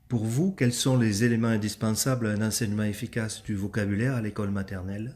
Pour vous, quels sont les éléments indispensables à un enseignement efficace du vocabulaire à l'école maternelle?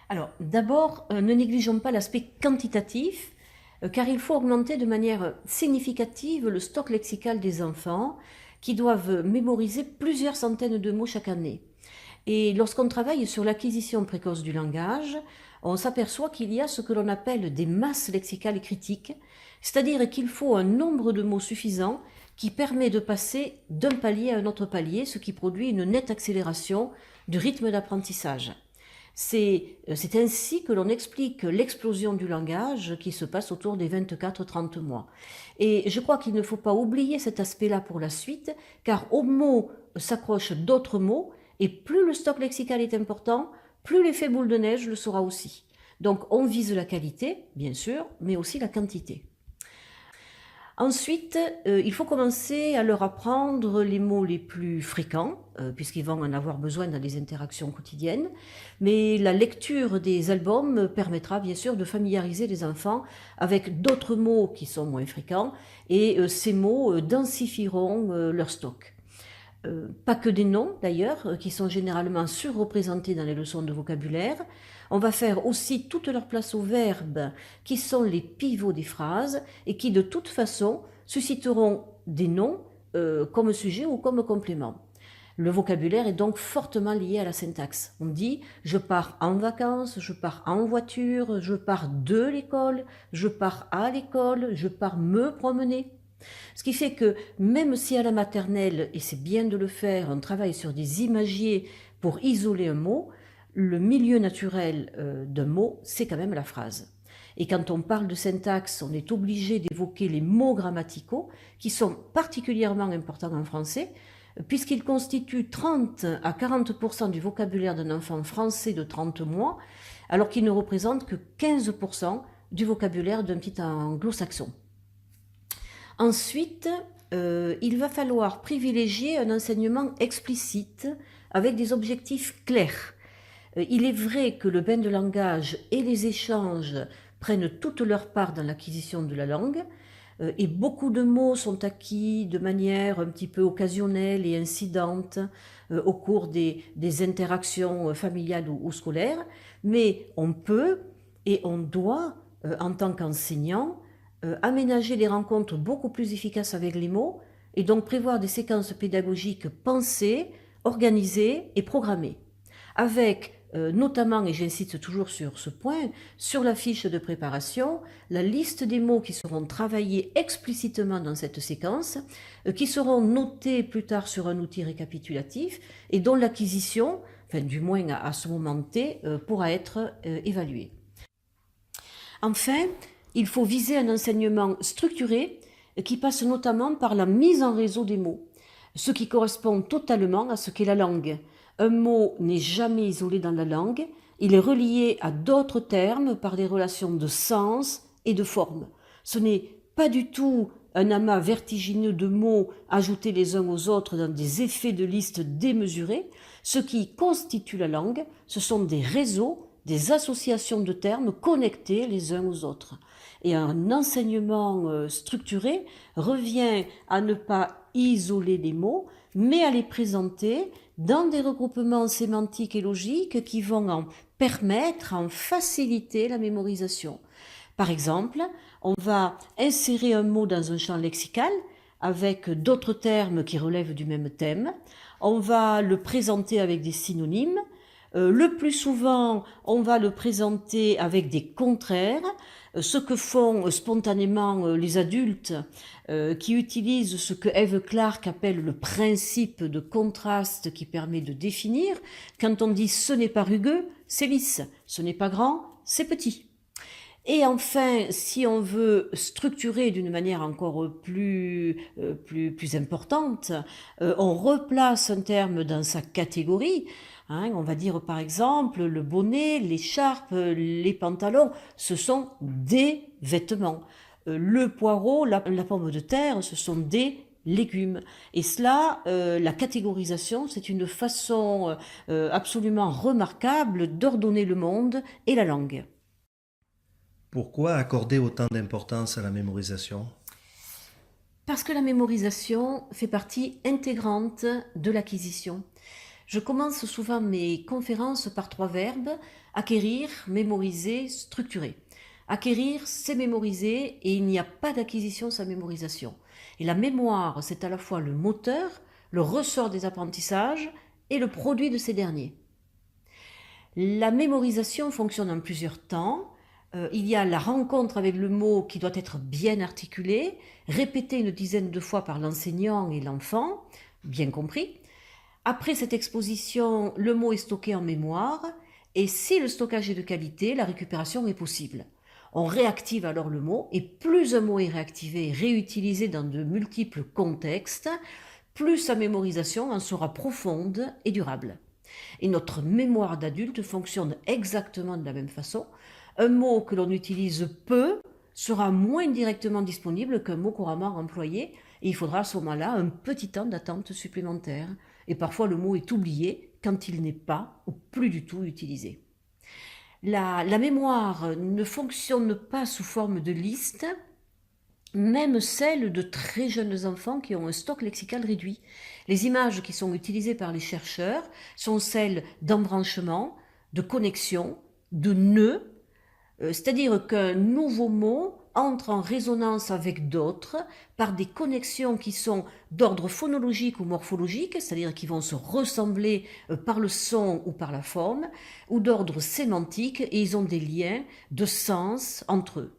Alors, d'abord, ne négligeons pas l'aspect quantitatif, car il faut augmenter de manière significative le stock lexical des enfants qui doivent mémoriser plusieurs centaines de mots chaque année. Et lorsqu'on travaille sur l'acquisition précoce du langage, on s'aperçoit qu'il y a ce que l'on appelle des masses lexicales critiques, c'est-à-dire qu'il faut un nombre de mots suffisant qui permet de passer d'un palier à un autre palier, ce qui produit une nette accélération du rythme d'apprentissage. C'est ainsi que l'on explique l'explosion du langage qui se passe autour des 24-30 mois. Et je crois qu'il ne faut pas oublier cet aspect-là pour la suite, car aux mots s'accrochent d'autres mots, et plus le stock lexical est important, plus l'effet boule de neige le sera aussi. Donc on vise la qualité, bien sûr, mais aussi la quantité. Ensuite, il faut commencer à leur apprendre les mots les plus fréquents, puisqu'ils vont en avoir besoin dans les interactions quotidiennes. Mais la lecture des albums permettra bien sûr de familiariser les enfants avec d'autres mots qui sont moins fréquents, et ces mots densifieront leur stock. Pas que des noms d'ailleurs, qui sont généralement surreprésentés dans les leçons de vocabulaire. On va faire aussi toute leur place aux verbes, qui sont les pivots des phrases et qui de toute façon susciteront des noms comme sujet ou comme complément. Le vocabulaire est donc fortement lié à la syntaxe. On dit je pars en vacances, je pars en voiture, je pars de l'école, je pars à l'école, je pars me promener. Ce qui fait que même si à la maternelle, et c'est bien de le faire, on travaille sur des imagiers pour isoler un mot, le milieu naturel d'un mot, c'est quand même la phrase. Et quand on parle de syntaxe, on est obligé d'évoquer les mots grammaticaux qui sont particulièrement importants en français, puisqu'ils constituent 30 à 40% du vocabulaire d'un enfant français de 30 mois, alors qu'ils ne représentent que 15% du vocabulaire d'un petit anglo-saxon. Ensuite, il va falloir privilégier un enseignement explicite avec des objectifs clairs. Il est vrai que le bain de langage et les échanges prennent toute leur part dans l'acquisition de la langue, et beaucoup de mots sont acquis de manière un petit peu occasionnelle et incidente au cours des interactions familiales ou scolaires, mais on peut et on doit, en tant qu'enseignant, aménager des rencontres beaucoup plus efficaces avec les mots et donc prévoir des séquences pédagogiques pensées, organisées et programmées. Avec notamment, et j'insiste toujours sur ce point, sur la fiche de préparation, la liste des mots qui seront travaillés explicitement dans cette séquence, qui seront notés plus tard sur un outil récapitulatif et dont l'acquisition, enfin du moins à ce moment T, pourra être évaluée. Enfin, il faut viser un enseignement structuré qui passe notamment par la mise en réseau des mots, ce qui correspond totalement à ce qu'est la langue. Un mot n'est jamais isolé dans la langue, il est relié à d'autres termes par des relations de sens et de forme. Ce n'est pas du tout un amas vertigineux de mots ajoutés les uns aux autres dans des effets de liste démesurés. Ce qui constitue la langue, ce sont des réseaux, des associations de termes connectés les uns aux autres. Et un enseignement structuré revient à ne pas isoler les mots, mais à les présenter dans des regroupements sémantiques et logiques qui vont en permettre, en faciliter la mémorisation. Par exemple, on va insérer un mot dans un champ lexical avec d'autres termes qui relèvent du même thème. On va le présenter avec des synonymes. Le plus souvent, on va le présenter avec des contraires, ce que font spontanément les adultes qui utilisent ce que Eve Clark appelle le principe de contraste qui permet de définir. Quand on dit ce n'est pas rugueux, c'est lisse, ce n'est pas grand, c'est petit. Et enfin, si on veut structurer d'une manière encore plus importante, on replace un terme dans sa catégorie. On va dire par exemple le bonnet, l'écharpe, les pantalons, ce sont des vêtements. Le poireau, la pomme de terre, ce sont des légumes. Et cela, la catégorisation, c'est une façon absolument remarquable d'ordonner le monde et la langue. Pourquoi accorder autant d'importance à la mémorisation? Parce que la mémorisation fait partie intégrante de l'acquisition. Je commence souvent mes conférences par 3 verbes: acquérir, mémoriser, structurer. Acquérir, c'est mémoriser, et il n'y a pas d'acquisition sans mémorisation. Et la mémoire, c'est à la fois le moteur, le ressort des apprentissages et le produit de ces derniers. La mémorisation fonctionne en plusieurs temps. Il y a la rencontre avec le mot qui doit être bien articulé, répété une dizaine de fois par l'enseignant et l'enfant, bien compris. Après cette exposition, le mot est stocké en mémoire, et si le stockage est de qualité, la récupération est possible. On réactive alors le mot, et plus un mot est réactivé et réutilisé dans de multiples contextes, plus sa mémorisation en sera profonde et durable. Et notre mémoire d'adulte fonctionne exactement de la même façon. Un mot que l'on utilise peu sera moins directement disponible qu'un mot couramment employé, et il faudra à ce moment-là un petit temps d'attente supplémentaire. Et parfois le mot est oublié quand il n'est pas ou plus du tout utilisé. La mémoire ne fonctionne pas sous forme de liste, même celle de très jeunes enfants qui ont un stock lexical réduit. Les images qui sont utilisées par les chercheurs sont celles d'embranchement, de connexion, de nœuds, c'est-à-dire qu'un nouveau mot entre en résonance avec d'autres par des connexions qui sont d'ordre phonologique ou morphologique, c'est-à-dire qui vont se ressembler par le son ou par la forme, ou d'ordre sémantique, et ils ont des liens de sens entre eux.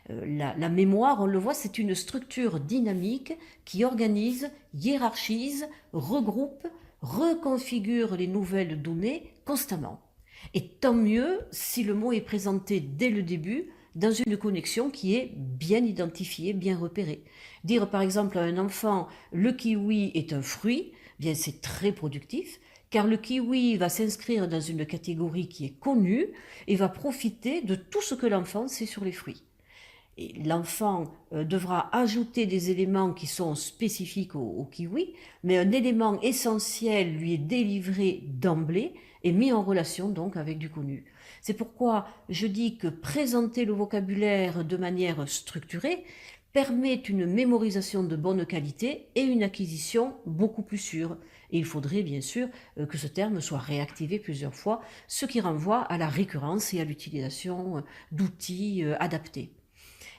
La mémoire, on le voit, c'est une structure dynamique qui organise, hiérarchise, regroupe, reconfigure les nouvelles données constamment. Et tant mieux si le mot est présenté dès le début dans une connexion qui est bien identifiée, bien repérée. Dire par exemple à un enfant « le kiwi est un fruit », bien c'est très productif, car le kiwi va s'inscrire dans une catégorie qui est connue et va profiter de tout ce que l'enfant sait sur les fruits. Et l'enfant devra ajouter des éléments qui sont spécifiques au kiwi, mais un élément essentiel lui est délivré d'emblée et mis en relation donc avec du connu. C'est pourquoi je dis que présenter le vocabulaire de manière structurée permet une mémorisation de bonne qualité et une acquisition beaucoup plus sûre. Et il faudrait bien sûr que ce terme soit réactivé plusieurs fois, ce qui renvoie à la récurrence et à l'utilisation d'outils adaptés.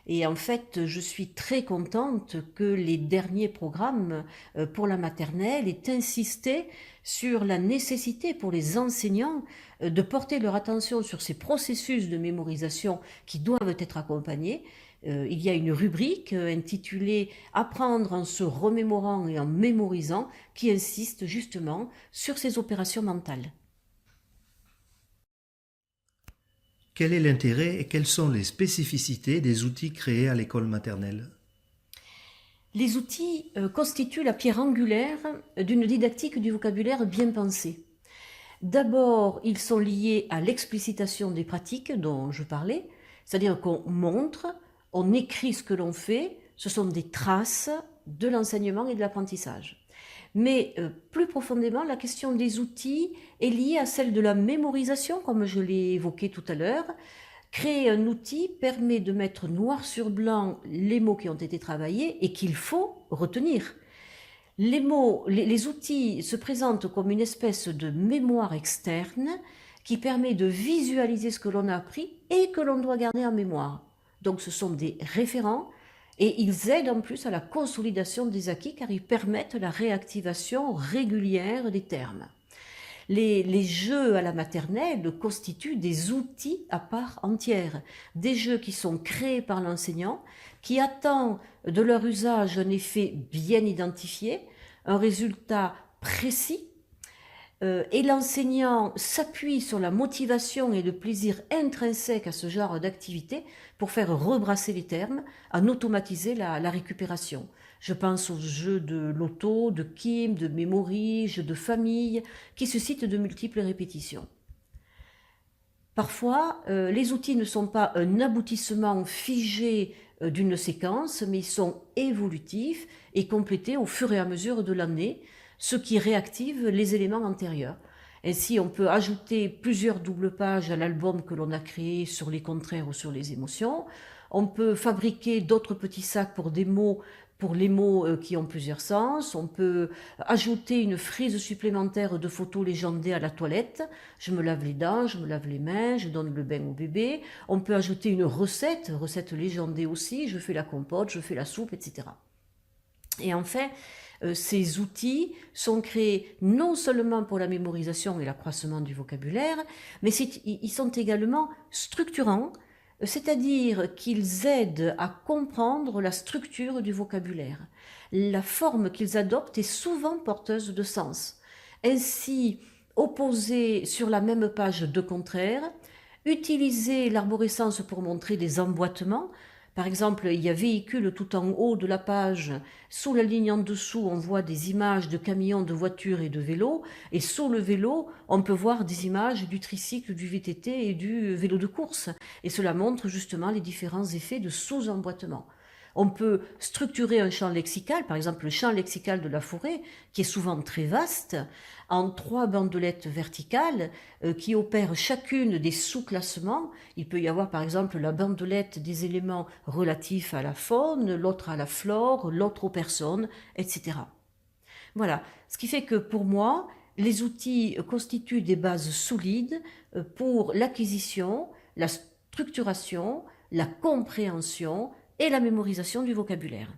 Et en fait, je suis très contente que les derniers programmes pour la maternelle aient insisté sur la nécessité pour les enseignants de porter leur attention sur ces processus de mémorisation qui doivent être accompagnés. Il y a une rubrique intitulée « Apprendre en se remémorant et en mémorisant » qui insiste justement sur ces opérations mentales. Quel est l'intérêt et quelles sont les spécificités des outils créés à l'école maternelle? Les outils constituent la pierre angulaire d'une didactique du vocabulaire bien pensée. D'abord, ils sont liés à l'explicitation des pratiques dont je parlais, c'est-à-dire qu'on montre, on écrit ce que l'on fait, ce sont des traces de l'enseignement et de l'apprentissage. Mais plus profondément, la question des outils est liée à celle de la mémorisation, comme je l'ai évoqué tout à l'heure. Créer un outil permet de mettre noir sur blanc les mots qui ont été travaillés et qu'il faut retenir. Les mots, les outils se présentent comme une espèce de mémoire externe qui permet de visualiser ce que l'on a appris et que l'on doit garder en mémoire. Donc ce sont des référents et ils aident en plus à la consolidation des acquis car ils permettent la réactivation régulière des termes. Les jeux à la maternelle constituent des outils à part entière, des jeux qui sont créés par l'enseignant, qui attend de leur usage un effet bien identifié, un résultat précis, et l'enseignant s'appuie sur la motivation et le plaisir intrinsèque à ce genre d'activité pour faire rebrasser les termes, en automatiser la récupération. Je pense aux jeux de loto, de Kim, de memory, jeux de famille, qui suscitent de multiples répétitions. Parfois, les outils ne sont pas un aboutissement figé d'une séquence, mais ils sont évolutifs et complétés au fur et à mesure de l'année, ce qui réactive les éléments antérieurs. Ainsi, on peut ajouter plusieurs doubles pages à l'album que l'on a créé sur les contraires ou sur les émotions. On peut fabriquer d'autres petits sacs pour des mots pour les mots qui ont plusieurs sens. On peut ajouter une frise supplémentaire de photos légendées à la toilette. Je me lave les dents, je me lave les mains, je donne le bain au bébé. On peut ajouter une recette légendée aussi. Je fais la compote, je fais la soupe, etc. Et enfin, ces outils sont créés non seulement pour la mémorisation et l'accroissement du vocabulaire, mais ils sont également structurants, c'est-à-dire qu'ils aident à comprendre la structure du vocabulaire. La forme qu'ils adoptent est souvent porteuse de sens. Ainsi, opposer sur la même page deux contraires, utiliser l'arborescence pour montrer des emboîtements. Par exemple, il y a véhicule tout en haut de la page. Sous la ligne en dessous, on voit des images de camions, de voitures et de vélos. Et sous le vélo, on peut voir des images du tricycle, du VTT et du vélo de course. Et cela montre justement les différents effets de sous-emboîtement. On peut structurer un champ lexical, par exemple le champ lexical de la forêt, qui est souvent très vaste, en 3 bandelettes verticales qui opèrent chacune des sous-classements. Il peut y avoir par exemple la bandelette des éléments relatifs à la faune, l'autre à la flore, l'autre aux personnes, etc. Voilà, ce qui fait que pour moi, les outils constituent des bases solides pour l'acquisition, la structuration, la compréhension et la mémorisation du vocabulaire.